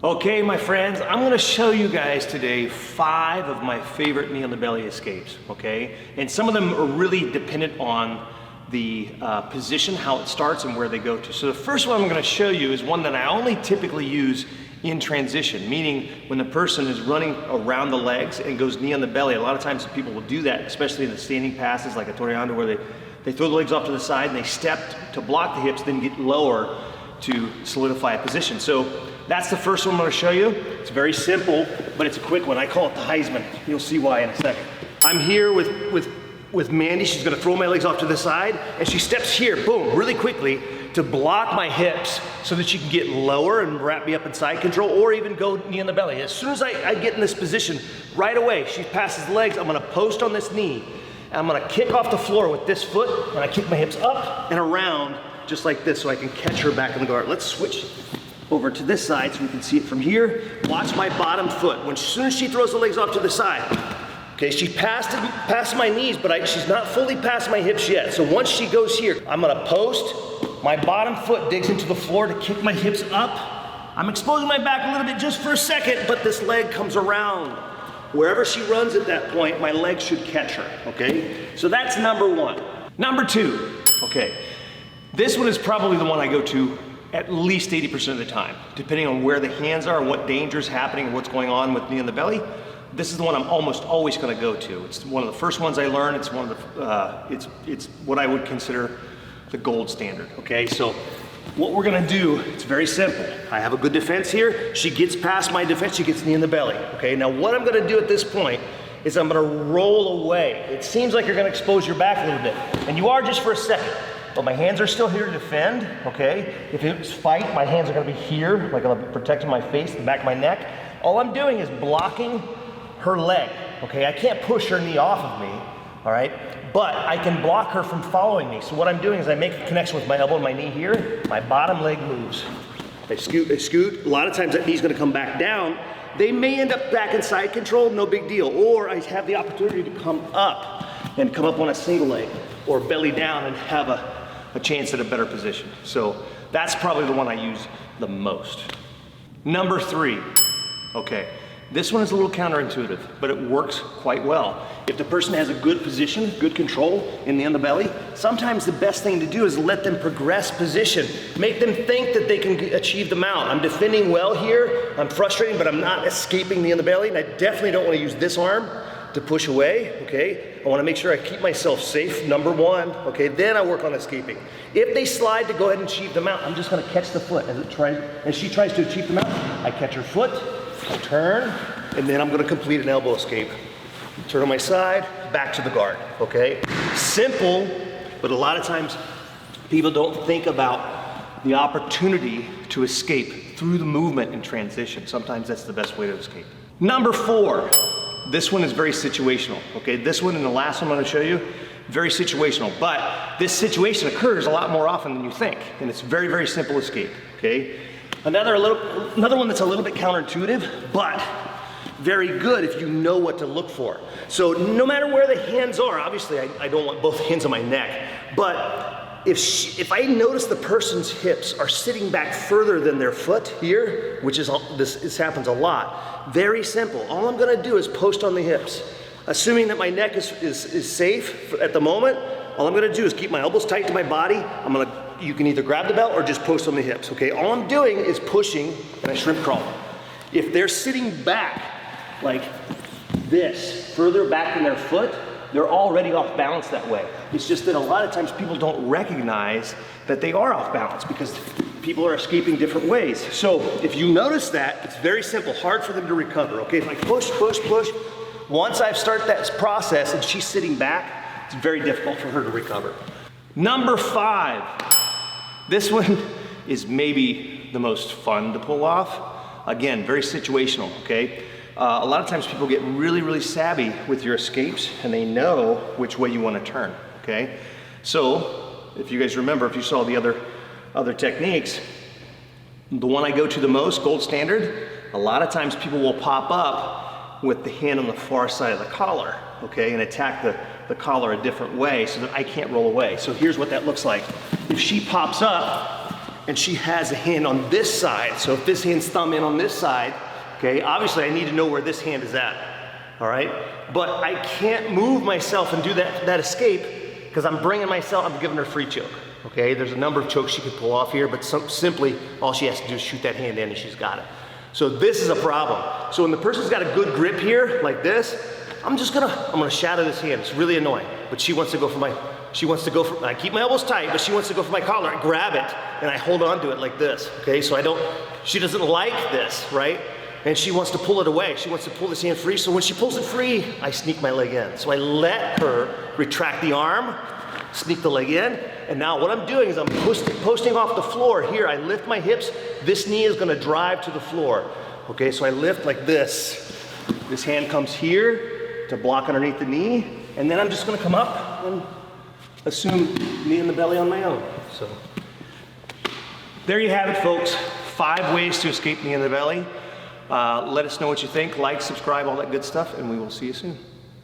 Okay, my friends, I'm gonna show you guys today 5 of my favorite knee on the belly escapes, okay? And some of them are really dependent on the position, how it starts and where they go to. So the first one I'm gonna show you is one that I only typically use in transition, meaning when the person is running around the legs and goes knee on the belly. A lot of times people will do that, especially in the standing passes like a toreando, where they throw the legs off to the side and they step to block the hips, then get lower to solidify a position. So that's the first one I'm gonna show you. It's very simple, but it's a quick one. I call it the Heisman. You'll see why in a second. I'm here with Mandy. She's gonna throw my legs off to the side, and she steps here, boom, really quickly to block my hips so that she can get lower and wrap me up in side control, or even go knee on the belly. As soon as I get in this position, right away, she passes the legs, I'm gonna post on this knee, and I'm gonna kick off the floor with this foot, and I kick my hips up and around, just like this, so I can catch her back in the guard. Let's switch over to this side so we can see it from here. Watch my bottom foot. As soon as she throws the legs off to the side, okay, she passed my knees, but she's not fully past my hips yet. So once she goes here, I'm gonna post, my bottom foot digs into the floor to kick my hips up. I'm exposing my back a little bit just for a second, but this leg comes around. Wherever she runs at that point, my leg should catch her, okay? So that's number 1. Number 2, okay. This one is probably the one I go to at least 80% of the time, depending on where the hands are, what danger is happening, what's going on with knee in the belly. This is the one I'm almost always gonna go to. It's one of the first ones I learned. It's one of the, it's what I would consider the gold standard, okay? So what we're gonna do, it's very simple. I have a good defense here. She gets past my defense, she gets knee in the belly, okay? Now what I'm gonna do at this point is I'm gonna roll away. It seems like you're gonna expose your back a little bit, and you are just for a second. But my hands are still here to defend, okay? If it's fight, my hands are gonna be here, like I'm protecting my face, the back of my neck. All I'm doing is blocking her leg, okay? I can't push her knee off of me, all right? But I can block her from following me. So what I'm doing is I make a connection with my elbow and my knee here, my bottom leg moves. I scoot. A lot of times that knee's gonna come back down. They may end up back in side control, no big deal. Or I have the opportunity to come up and come up on a single leg, or belly down and have a chance at a better position. So that's probably the one I use the most. Number 3, okay. This one is a little counterintuitive, but it works quite well. If the person has a good position, good control in the underbelly, sometimes the best thing to do is let them progress position. Make them think that they can achieve the mount. I'm defending well here, I'm frustrating, but I'm not escaping the underbelly, and I definitely don't want to use this arm to push away, okay? I wanna make sure I keep myself safe, number 1, okay? Then I work on escaping. If they slide to go ahead and achieve the mount, I'm just gonna catch the foot as she tries to achieve the mount. I catch her foot, I turn, and then I'm gonna complete an elbow escape. Turn on my side, back to the guard, okay? Simple, but a lot of times people don't think about the opportunity to escape through the movement in transition. Sometimes that's the best way to escape. Number 4. This one is very situational, okay? This one and the last one I'm gonna show you, very situational, but this situation occurs a lot more often than you think, and it's very, very simple escape, okay? Another one that's a little bit counterintuitive, but very good if you know what to look for. So no matter where the hands are, obviously I don't want both hands on my neck, but if I notice the person's hips are sitting back further than their foot here, which is, this happens a lot, very simple. All I'm gonna do is post on the hips. Assuming that my neck is safe at the moment, all I'm gonna do is keep my elbows tight to my body. You can either grab the belt or just post on the hips, okay? All I'm doing is pushing and I shrimp crawl. If they're sitting back like this, further back than their foot, they're already off balance that way. It's just that a lot of times people don't recognize that they are off balance because people are escaping different ways. So if you notice that, it's very simple, hard for them to recover, okay? If I push, once I start that process and she's sitting back, it's very difficult for her to recover. Number 5, this one is maybe the most fun to pull off. Again, very situational, okay? A lot of times people get really, really savvy with your escapes and they know which way you want to turn, okay? So, if you guys remember, if you saw the other techniques, the one I go to the most, gold standard, a lot of times people will pop up with the hand on the far side of the collar, okay, and attack the collar a different way so that I can't roll away. So here's what that looks like. If she pops up and she has a hand on this side. So if this hand's thumb in on this side, okay, obviously I need to know where this hand is at, all right? But I can't move myself and do that escape because I'm bringing myself, I'm giving her free choke, okay? There's a number of chokes she could pull off here, but simply all she has to do is shoot that hand in and she's got it. So this is a problem. So when the person's got a good grip here, like this, I'm gonna shatter this hand. It's really annoying, but she wants to go for I keep my elbows tight, but she wants to go for my collar. I grab it and I hold on to it like this, okay? So she doesn't like this, right? And she wants to pull it away. She wants to pull this hand free. So when she pulls it free, I sneak my leg in. So I let her retract the arm, sneak the leg in. And now what I'm doing is I'm posting off the floor. Here, I lift my hips. This knee is gonna drive to the floor. Okay, so I lift like this. This hand comes here to block underneath the knee. And then I'm just gonna come up and assume knee in the belly on my own. So there you have it, folks. 5 ways to escape knee in the belly. Let us know what you think. Like, subscribe, all that good stuff, and we will see you soon.